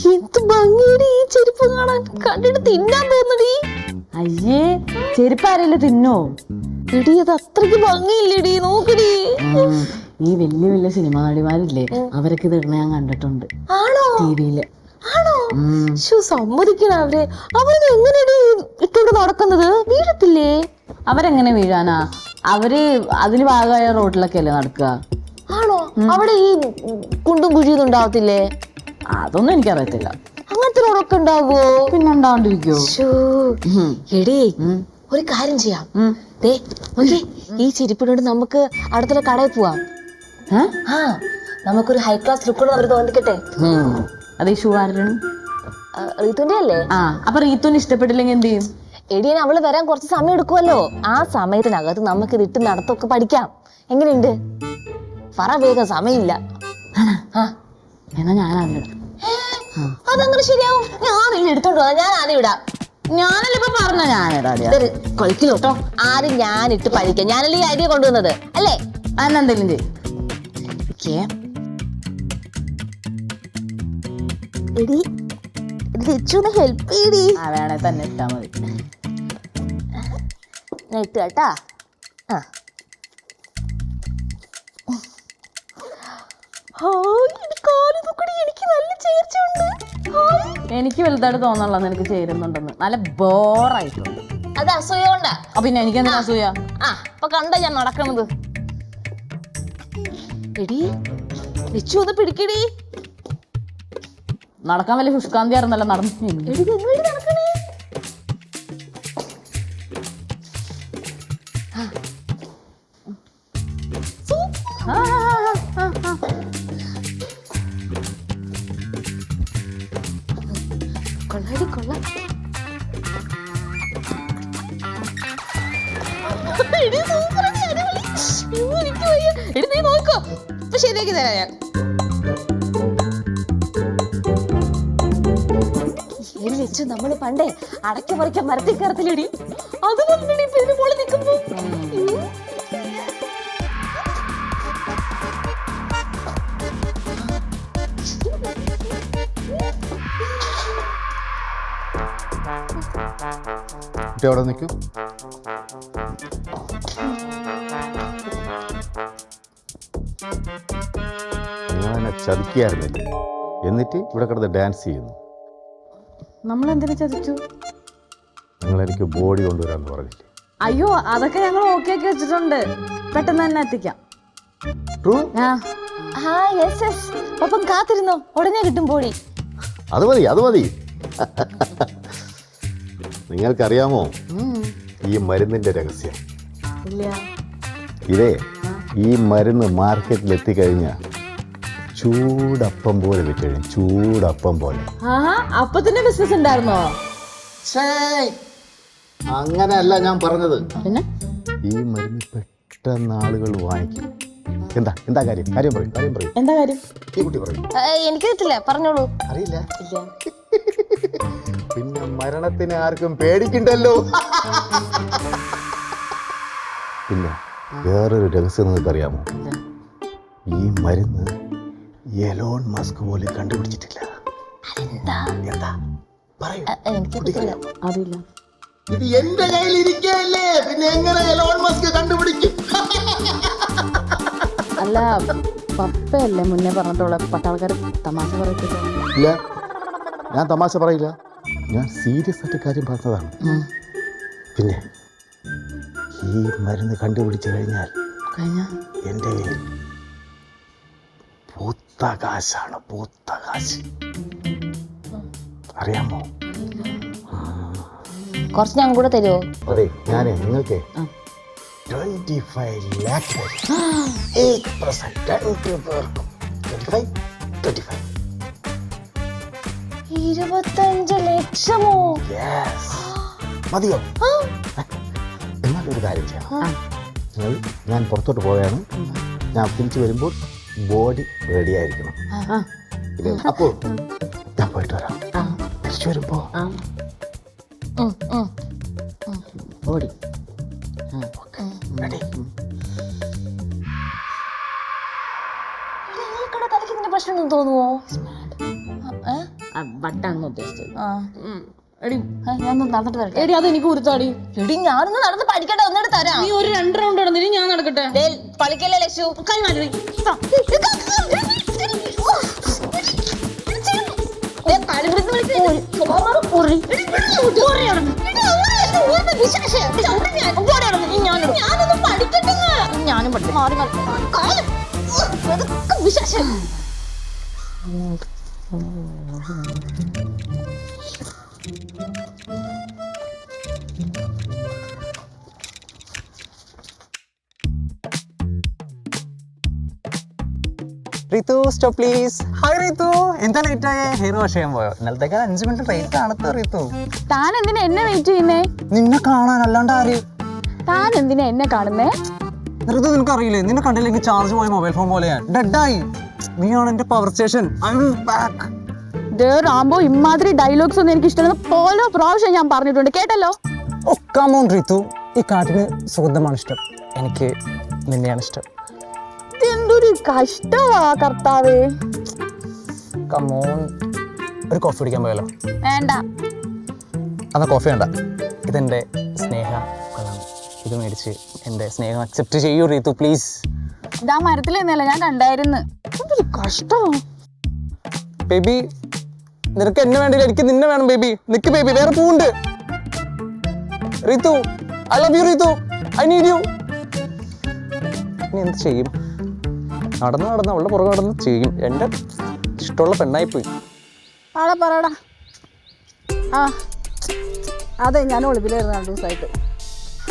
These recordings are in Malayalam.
എന്ത് ഭംഗിയടി ഈ ചെരുപ്പ് കാണാൻ, കണ്ടിട്ട് തിന്നാൻ തോന്നടി. അയ്യേ, ചെരുപ്പാരല്ലേ തിന്നോ? എടി അത് അത്രയ്ക്ക് ഭംഗിയില്ലടി, നോക്കടി. ഈ വലിയ വലിയ സിനിമ നടിമാരില്ലേ, അവരൊക്കെ ഇത് ഇടണ ഞാൻ കണ്ടിട്ടുണ്ട്. ആണോ? ടിവിയില്. ആണോ? സമ്മതിക്കണം അവരെ. അവരത് എങ്ങനെയടി ഇട്ടോണ്ട് നടക്കുന്നത്? വീഴത്തില്ലേ? അവരെങ്ങനെ വീഴാനാ? അവര് അതിന് ഭാഗമായ റോഡിലൊക്കെ അല്ലേ നടക്കുക. ആണോ? അവിടെ ഈ കുണ്ടും കുഴിയൊന്നും ഉണ്ടാവത്തില്ലേ? അതൊന്നും എനിക്കറിയത്തില്ല. അങ്ങനത്തെ റോഡൊക്കെ ഉണ്ടാവോ? പിന്നെ ഉണ്ടാണ്ടിരിക്കോ? എടേ, ഒരു കാര്യം ചെയ്യാം. ദേ നോക്കി, ഈ ചെരുപ്പിനോട് നമുക്ക് അടുത്തുള്ള കടയിൽ പോവാം. നമുക്കൊരു ഹൈ ക്ലാസ് ലുക്കുള്ള അവർ തോന്നിക്കട്ടെ. അത് ഈ ഷൂ ആരാണ്? റീത്തുന്റെ അല്ലേ? അപ്പൊ റീത്തുന് ഇഷ്ടപ്പെട്ടില്ലെങ്കിൽ എന്ത് ചെയ്യും? എടിയൻ അവള് വരാൻ കുറച്ച് സമയം എടുക്കുമല്ലോ. ആ സമയത്തിനകത്ത് നമുക്ക് ഇത് ഇട്ട് നടത്തൊക്കെ പഠിക്കാം. എങ്ങനെയുണ്ട്? പറ വേഗം, സമയമില്ല. എന്നാ ഞാനാദ്യം ഇടാം. അതങ്ങനെ ശരിയാവും. ഞാനില്ല, എടുത്തോണ്ട് പോവാ. ഞാൻ ആദ്യം ഇടാം. ഞാനല്ല ഇപ്പൊ പറഞ്ഞ ഞാനിടാ. കളിക്കലോട്ടോ. ആദ്യം ഞാനിട്ട് പഠിക്കാം. ഞാനല്ലേ ഈ ഐഡിയ കൊണ്ടുവന്നത് അല്ലേ? അതിനെന്തെങ്കിലും ചെയ്യും. ഹെൽപ്പ് ചെയ്യടി. വേണേ തന്നെ ഇട്ടാ മതി. ഞാൻ ഇട്ട് കേട്ടാ. എനിക്ക് വലുതായിട്ട് തോന്നണല്ലോ നിനക്ക് ചേരുന്നുണ്ടെന്ന്. നല്ല ബോറായിട്ടുണ്ട്. അത് അസൂയ കൊണ്ടാ. പിന്നെ എനിക്ക് എന്തിനാ അസൂയ? അപ്പൊ കണ്ട ഞാൻ നടക്കണത്. എടി വെച്ചു ഒന്ന് പിടിക്കടി. നടക്കാൻ വലിയ ശുഷ്കാന്തി ആയിരുന്നല്ലോ നടന്നു. നടക്കണേ. കൊള്ളാടി, കൊള്ളാം. നീ നോക്കോ, ഇപ്പൊ ശരിയാക്കി തരാം ഞാൻ. വെച്ചു നമ്മള് പണ്ടേ അടയ്ക്ക പറിക്കാൻ മരത്തിൽ കയറത്തില്ലടി, അതുപോലെ ഇപ്പൊ ഇതിന് പോലെ നിൽക്കുമ്പോ. അവിടെ നിൽക്കും. നിങ്ങളെന്നെ ചതിക്കായിരുന്നില്ലേ? എന്നിട്ട് ഇവിടെ കിടന്ന് ഡാൻസ് ചെയ്യുന്നു. നമ്മളെന്തിനു ചതിച്ചു? നിങ്ങളെനിക്ക് ബോഡി കൊണ്ടുവരാന്ന് പറഞ്ഞില്ലേ? അയ്യോ, അതൊക്കെ ഞങ്ങൾ ഓക്കെ ആക്കി വെച്ചിട്ടുണ്ട്. പെട്ടെന്ന് തന്നെ എത്തിക്കാം. ഒപ്പം കാത്തിരുന്നോ, ഉടനെ കിട്ടും ബോഡി. അത് മതി, അത് മതി. നിങ്ങൾക്കറിയാമോ ഈ മരുന്നിന്റെ രഹസ്യം? ഇതേ, ഈ മരുന്ന് മാർക്കറ്റിൽ എത്തിക്കഴിഞ്ഞാൽ ചൂടപ്പം പോലെ വിറ്റഴിയും. ചൂടപ്പം പോലെ. അപ്പത്തിന്റെ ബിസിനസ് ഉണ്ടായിരുന്നോ? അങ്ങനെയല്ല ഞാൻ പറഞ്ഞത്. പിന്നെ ഈ മരുന്ന് പെട്ടെന്ന് ആളുകൾ വാങ്ങിക്കും. എന്താ എന്താ കാര്യം? കാര്യം പറയും, കാര്യം പറയും. എന്താ കാര്യം? ഈ കുട്ടി പറയും. എനിക്കറിയത്തില്ല, പറഞ്ഞോളൂ. അറിയില്ല? പിന്നെ മരണത്തിന് ആർക്കും പേടിക്കണ്ടല്ലോ. പിന്നെ വേറൊരു രഹസ്യം നിങ്ങൾക്കറിയാമോ? ഈ മരുന്ന് എലോൺ മസ്ക് പോലും കണ്ടുപിടിച്ചിട്ടില്ല. എന്താ പറയൂ? അറിയില്ല. ഇത് എന്റെ കയ്യിൽ ഇരിക്കല്ലേ, പിന്നെ എങ്ങനെ എലോൺ മസ്ക് കണ്ടുപിടിക്കും? അല്ല, പപ്പയല്ലേ മുന്നേ പറഞ്ഞിട്ടുള്ള പട്ടാൾക്കാർ തമാശ പറയത്തില്ല. ഇല്ല, ഞാൻ തമാശ പറയില്ല. ഞാൻ സീരിയസ് ആയിട്ട് കാര്യം പറഞ്ഞതാണ്. പിന്നെ ഈ മരുന്ന് കണ്ടുപിടിച്ചു കഴിഞ്ഞാൽ എൻ്റെ കയ്യിൽ പൂത്തകാശാണ്. പൂത്തകാശ് അറിയാമോ? കുറച്ച് ഞാൻ കൂടെ തരുമോ? അതെ, ഞാനേ നിങ്ങൾക്ക് 25 lakhs 8% 25 ലക്ഷമോ? മതിയോ? എന്നാലൊരു കാര്യം ചെയ്യാം. ഞാൻ പുറത്തോട്ട് പോവുകയാണ്. ഞാൻ തിരിച്ചു വരുമ്പോൾ ബോഡി റെഡി ആയിരിക്കണം. അപ്പോൾ ഞാൻ പോയിട്ട് വരാം. തിരിച്ചു വരുമ്പോ ബോഡി റെഡി. നിനക്കടെ തലയ്ക്ക് ഇതിന്റെ പ്രശ്നം ഒന്നും തോന്നുവോ? വട്ടാണെന്ന് ഉദ്ദേശിച്ചത്. എടി ഞാൻ നടന്നിട്ട് വരട്ടെ. എടി അത് എനിക്ക് കുരുത്താടി. എടി ഞാനൊന്ന് നടന്ന് പഠിക്കട്ടെ, ഒന്നിട്ട് തരാം. നീ ഒരു 2 റൗണ്ട് നടന്നിട്ട് ഞാൻ നടക്കട്ടെ. കളിക്കല്ലേ ലക്ഷു. കൈ മാറ്റി. ഞാനും പഠിക്കും. മാറി മാറി വിശേഷം. Ritu stop please. Hi Ritu, എന്താ ലേറ്റ് ആയേ? ഹെയർ വാഷ് ചെയ്യാൻ പോയോ? ഇന്നലത്തേക്ക് 5 മിനിറ്റ് ലേറ്റ് ആണത്തോ റിതു? താൻ എന്തിനാ എന്നെ വെയിറ്റ് ചെയ്യുന്നേ? നിന്നെ കാണാൻ അല്ലാണ്ട് ആര്? താൻ എന്തിനാ എന്നെ കാണുന്നേ? റിതു നിനക്ക് അറിയില്ലേ, നിന്നെ കണ്ടില്ലെങ്കിൽ ചാർജ് പോയ മൊബൈൽ ഫോൺ പോലെയാണ്, ഡെഡായി. നീയാണ് എന്റെ power station. I will back. Rambo, ഇമാതിരി ഡയലോഗ്സ് ഒന്നും എനിക്ക് ഇഷ്ടമല്ല. പല പ്രാവശ്യം ഞാൻ പറഞ്ഞിട്ടുണ്ട്, കേട്ടല്ലോ. ഓ കം ഓൺ റിതു, ഈ കാട്ടിന് സുഗന്ധമാണ് ഇഷ്ടം, എനിക്ക് നിന്നെയാണ് ഇഷ്ടം. എന്തൊരു കഷ്ടമാ കർത്താവേ. കം ഓൺ, ഒരു കോഫി കുടിക്കാൻ പോയാലോ? വേണ്ട. അതാ കോഫി വേണ്ട, ഇതെന്റെ സ്നേഹ കളാണ്. ഇത് മേടിച്ച് എന്റെ സ്നേഹം അക്സെപ്റ്റ് ചെയ്യൂ റിതു പ്ലീസ്. ഇതാ മരത്തിൽ നിന്നല്ല, ഞാൻ കണ്ടായിരുന്നു. എന്തൊരു കഷ്ടമാ ബേബി. നിനക്ക് എന്നെ വേണ്ടില്ല, എനിക്ക് നിന്നെ വേണം ബേബി. നിക്ക് ബേബി, വേറെ പൂവുണ്ട്. Ritu, I love you Ritu, I need you. ഇനി എന്ത് ചെയ്യും? നടന്ന് അവളുടെ പുറകെ നടന്ന് ചെയ്യും. എൻ്റെ ഇഷ്ടമുള്ള പെണ്ണായി പോയി. ആടാ പറയടാ. ആ അതെ, ഞാൻ ഒളിവിലായിരുന്നു 2 ദിവസമായിട്ട്.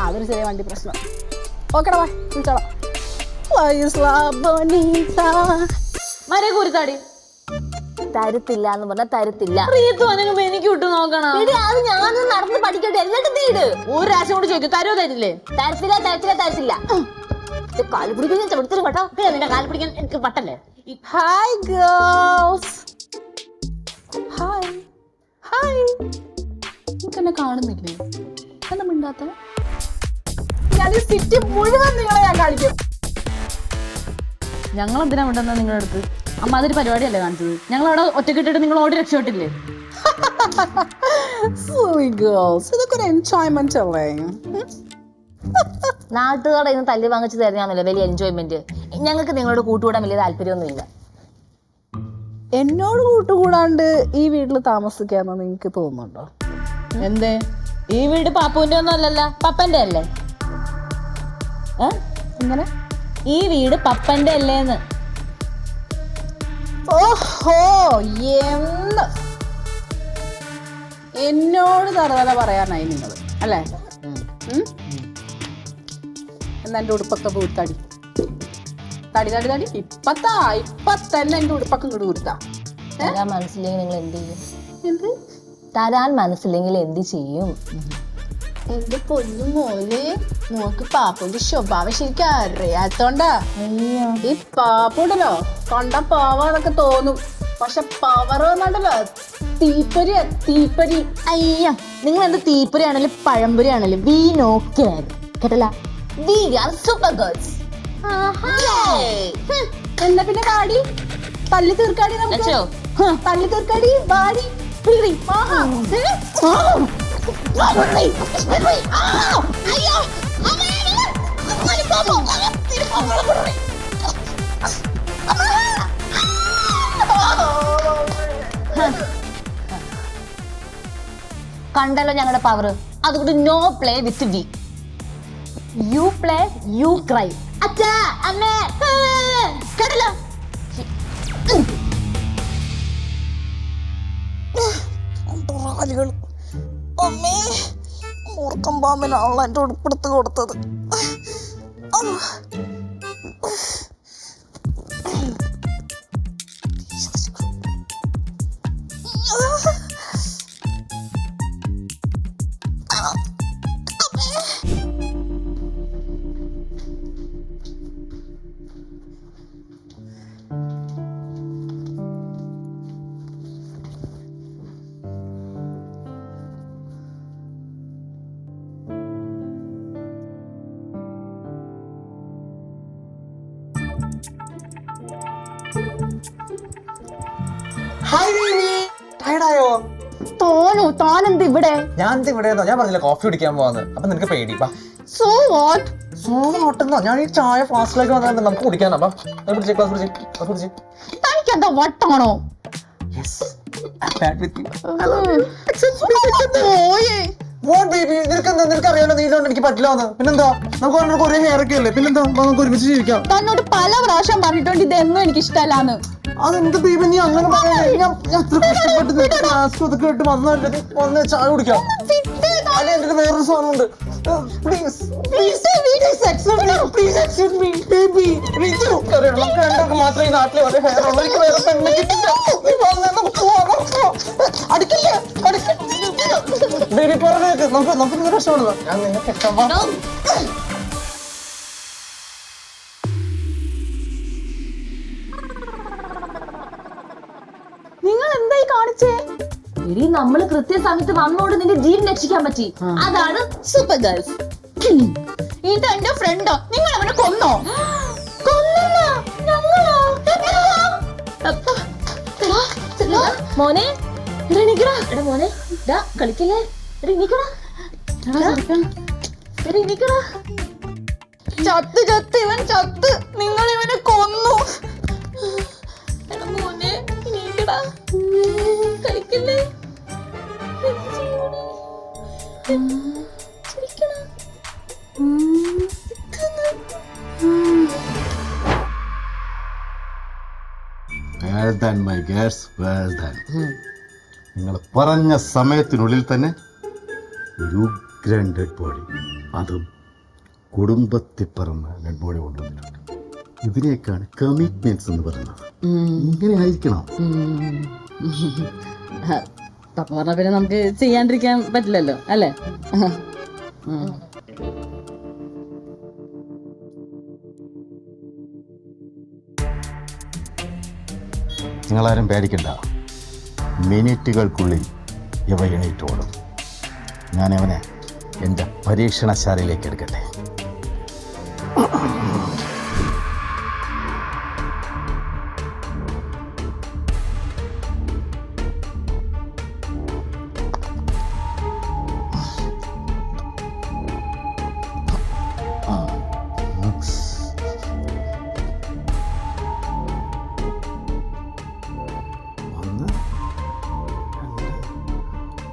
അതൊരു ചെറിയ വണ്ടി പ്രശ്നം. ഓക്കെടാ, വാ വിളിച്ചോളാം. മരേ കുരുത്താടി. തരത്തില്ല എന്ന് പറഞ്ഞാൽ തരത്തില്ല. എനിക്ക് വിട്ടു നോക്കണം. അത് ഞാനൊന്ന് നടന്ന് പഠിക്കട്ടെ, എന്നിട്ട് തീട്. ഒരു പ്രാവശ്യം കൂടി ചോദിക്കും, തരുമോ തരില്ലേ? തരത്തില്ല തരത്തില്ല തരത്തില്ല. കാല് പിടിക്കാൻ ചവിടുത്തിരും കേട്ടോ. നിന്റെ കാല് പിടിക്കാൻ എനിക്ക് പറ്റല്ലേ? Hi girls. Hi hi. എന്നെ കാണുന്നില്ലേ? എന്താ മിണ്ടാത്ത? ഞാൻ ഈ സിറ്റി മുഴുവൻ നിങ്ങളെ ഞാൻ കാണിക്കും. ഞങ്ങൾ എന്തിനാ മിണ്ടുന്ന നിങ്ങളുടെ അടുത്ത്? അമ്മാതിരി പരിപാടിയല്ലേ കാണിച്ചത്? ഞങ്ങൾ അവിടെ ഒറ്റക്കിട്ടിട്ട് നിങ്ങൾ ഓടി രക്ഷപ്പെട്ടില്ലേ? Silly girls, ഇതൊക്കെ ഒരു എൻജോയ്മെന്റ് അല്ലേ? നാട്ടുകാരുടെ ഇന്ന് തല്ലി വാങ്ങിച്ചു തരുന്നതാണല്ലോ വലിയ എൻജോയ്മെന്റ്. ഞങ്ങൾക്ക് നിങ്ങളോട് കൂട്ടുകൂടാൻ വലിയ താല്പര്യമൊന്നുമില്ല. എന്നോട് കൂട്ടുകൂടാണ്ട് ഈ വീട്ടിൽ താമസിക്കാന്ന് നിങ്ങക്ക് തോന്നുന്നുണ്ടോ? എന്തേ? ഈ വീട് പാപ്പുവിന്റെ ഒന്നും അല്ലല്ലോ, പപ്പന്റെ അല്ലേ? ഇങ്ങനെ ഈ വീട് പപ്പന്റെ അല്ലേന്ന്. ഓഹോ, എന്നോട് തറതല പറയാനായി നിങ്ങൾ അല്ലേ? എന്നാ എൻ്റെ ഉടുപ്പൊക്കെ പൂത്തടി. തടി തടി തടി. ഇപ്പൊ തന്നെ എൻ്റെ ഉടുപ്പൊക്കെ ഇങ്ങോട്ട് കൊടുത്താ. തരാൻ മനസ്സില്ലെങ്കിൽ നിങ്ങൾ എന്ത് ചെയ്യും? എന്ത് തരാൻ മനസ്സില്ലെങ്കിൽ എന്ത് ചെയ്യും? എന്റെ പൊന്നു മോല്, മോക്ക് പാപ്പുന്റെ സ്വഭാവം ശരിക്കും അറിയാത്തോണ്ടാ. ഈ പാപ്പുണ്ടല്ലോ കണ്ട പാവാന്നൊക്കെ തോന്നും, പക്ഷെ പവർ വന്നുണ്ടല്ലോ തീപ്പൊരി തീപ്പൊരി. അയ്യ, നിങ്ങൾ എന്ത് തീപ്പൊരി ആണെങ്കിലും പഴംപൊരി ആണെങ്കിലും വി നോ കെയർ, കേട്ടല്ല? We are super girls. എന്നാ പിന്നെ വാടി, തല്ലി തീർക്കാടി. നമുക്ക് തല്ലി തീർക്കാടി, വാടി. കണ്ടല്ലോ ഞങ്ങളുടെ പവർ. അതുകൊണ്ട് no play with we. You play you cry. അച്ഛാ അമ്മേ കേട്ടല്ലോ? അമ്മേ, മൂർക്കം പാമ്പിനാണല്ലോ എൻ്റെ ഉടുപ്പെടുത്ത് കൊടുത്തത്. ടയർഡായോ? താനെന്ത് ഇവിടെ? ഞാൻ ഇവിടെ ഞാൻ പറഞ്ഞില്ല കോഫി കുടിക്കാൻ പോവാന്ന്. അപ്പൊ നിനക്ക് പേടി. So what? ഓട്ടുന്നോ? ഞാൻ ഈ ചായ ഫ്ലാസ്കിലേക്ക് വന്നാൽ നമുക്ക് കുടിക്കാനാ. പിടിച്ചേ. തനിക്കെന്താ വട്ടാണോ? നിനക്കറിയാലോ നീലോണ്ട് എനിക്ക് പറ്റില്ലാന്ന്. പിന്നെന്താ, നമുക്ക് കുറെ ഹെയർ ഒക്കെ അല്ലേ, പിന്നെന്താ നമുക്ക് ഒരുമിച്ച് ജീവിക്കാം. തന്നോട് പല പ്രാവശ്യം പറഞ്ഞിട്ടുണ്ട് ഇതൊന്നും എനിക്ക് ഇഷ്ടമല്ലാന്ന്. അതെന്ത് ബേബി നീ അങ്ങനെ പറയാ? ഞാൻ എത്ര കഷ്ടപ്പെട്ട് ക്ലാസ് അതൊക്കെ ഇട്ട് വന്നല്ലേ വന്ന് ചായ കുടിക്കാം. അല്ലെ എന്റെ വേറൊരു സാധനമുണ്ട്. നമുക്ക് മാത്രമേ ഈ നാട്ടിലെ ഒരേ ഹെയർ ഉള്ളൂ. എനിക്ക് വേറെ പെണ്ണെ കിട്ടില്ല. ബേബി പറഞ്ഞേക്ക് നമുക്ക് രക്ഷപ്പെടുക. ഞാൻ നിങ്ങൾക്ക് ഇഷ്ടമാണ്. നിങ്ങൾ എന്തായി കാണിച്ചേ? ഇനി നമ്മള് കൃത്യസമയത്ത് വന്നോണ്ട് നിന്റെ ജീവൻ രക്ഷിക്കാൻ പറ്റി. അതാണ് സൂപ്പർ ഗേൾസ്. ഇത് എന്റെ ഫ്രണ്ടോ? നിങ്ങൾ അവനെ കൊന്നോ? മോനെ മോനെ കളിക്കല്ലേ? ചത്ത് ഇവൻ ചത്ത്. നിങ്ങൾ ഇവനെ കൊന്നു. മോനെ നീക്കടാ, കളിക്കല്ലേ? നിങ്ങൾ പറഞ്ഞ സമയത്തിനുള്ളിൽ തന്നെ ഒരു ഉഗ്രൻ ഡെഡ് ബോഡി, അതും കുടുംബത്തിൽ പറഞ്ഞ ഡെഡ് ബോഡി കൊണ്ടുവന്നിട്ടുണ്ട്. ഇതിനേക്കാണ് കമ്മിറ്റ്മെന്റ്സ് എന്ന് പറയുന്നത്. ഇങ്ങനെ ആയിരിക്കണം. പപ്പ പറഞ്ഞ പിന്നെ നമുക്ക് ചെയ്യാണ്ടിരിക്കാൻ പറ്റില്ലല്ലോ അല്ലേ? നിങ്ങളാരും പേടിക്കണ്ട. മിനിറ്റുകൾക്കുള്ളിൽ ഇവ എണീറ്റോടും. ഞാനവനെ എൻ്റെ പരീക്ഷണശാലയിലേക്ക് എടുക്കട്ടെ.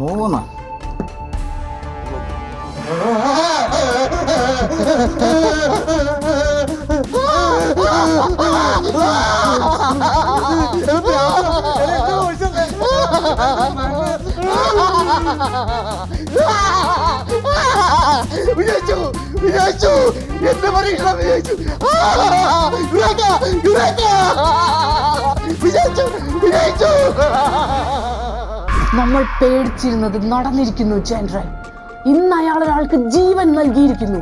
മൂന്ന് വിജയിച്ചു. എന്റെ പരീക്ഷ വിജയിച്ചു. നമ്മൾ പേടിച്ചിരുന്നത് നടന്നിരിക്കുന്നു ജനറൽ. ഇന്ന് അയാൾ ഒരാൾക്ക് ജീവൻ നൽകിയിരിക്കുന്നു.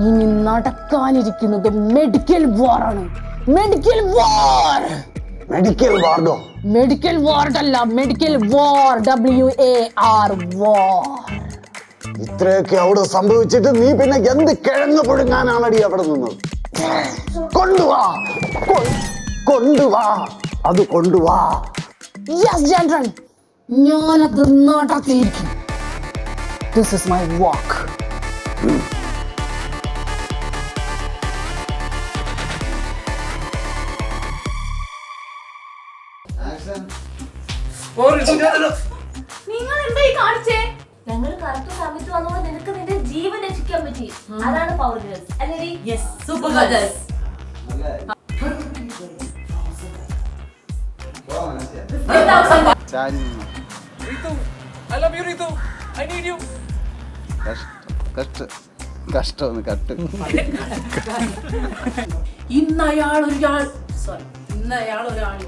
ഇനി നടക്കാനിരിക്കുന്നത് മെഡിക്കൽ വാർ ആണ്. മെഡിക്കൽ വാർ. മെഡിക്കൽ വാർഡോ? മെഡിക്കൽ വാർഡല്ല, മെഡിക്കൽ വാർ. WAR വാർ. ഇത്രയൊക്കെ അവിടെ സംഭവിച്ചിട്ട് നീ പിന്നെ എന്ത് കിഴങ്ങ് പുഴുങ്ങാനാണടി അവിടെ നിന്നത്? കൊണ്ടുവാ അത് കൊണ്ടുവാ. യെസ് ജനറൽ, ഞാനത് നടത്തിയിരിക്കും. ദിസ് ഇസ് മൈ വാക്ക്. നിങ്ങൾ എന്തായി കാണിച്ചേ? ഞങ്ങൾ കറക്റ്റ് സമയത്ത് വന്നോണ്ട് നിനക്ക് നിന്റെ ജീവൻ രക്ഷിക്കാൻ പറ്റി. അതാണ് പവർ ഗേൾസ് അല്ലേടി? Yes, super girls. ഇന്നയാൾ ഒരാൾ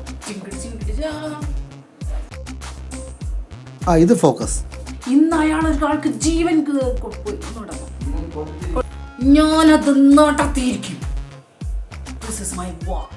ഇത് ഫോക്കസ്. ഇന്ന് അയാൾ ഒരാൾക്ക് ജീവൻ കൊടുത്തു. ഞാനത് നടത്തിയിരിക്കും. This is my walk.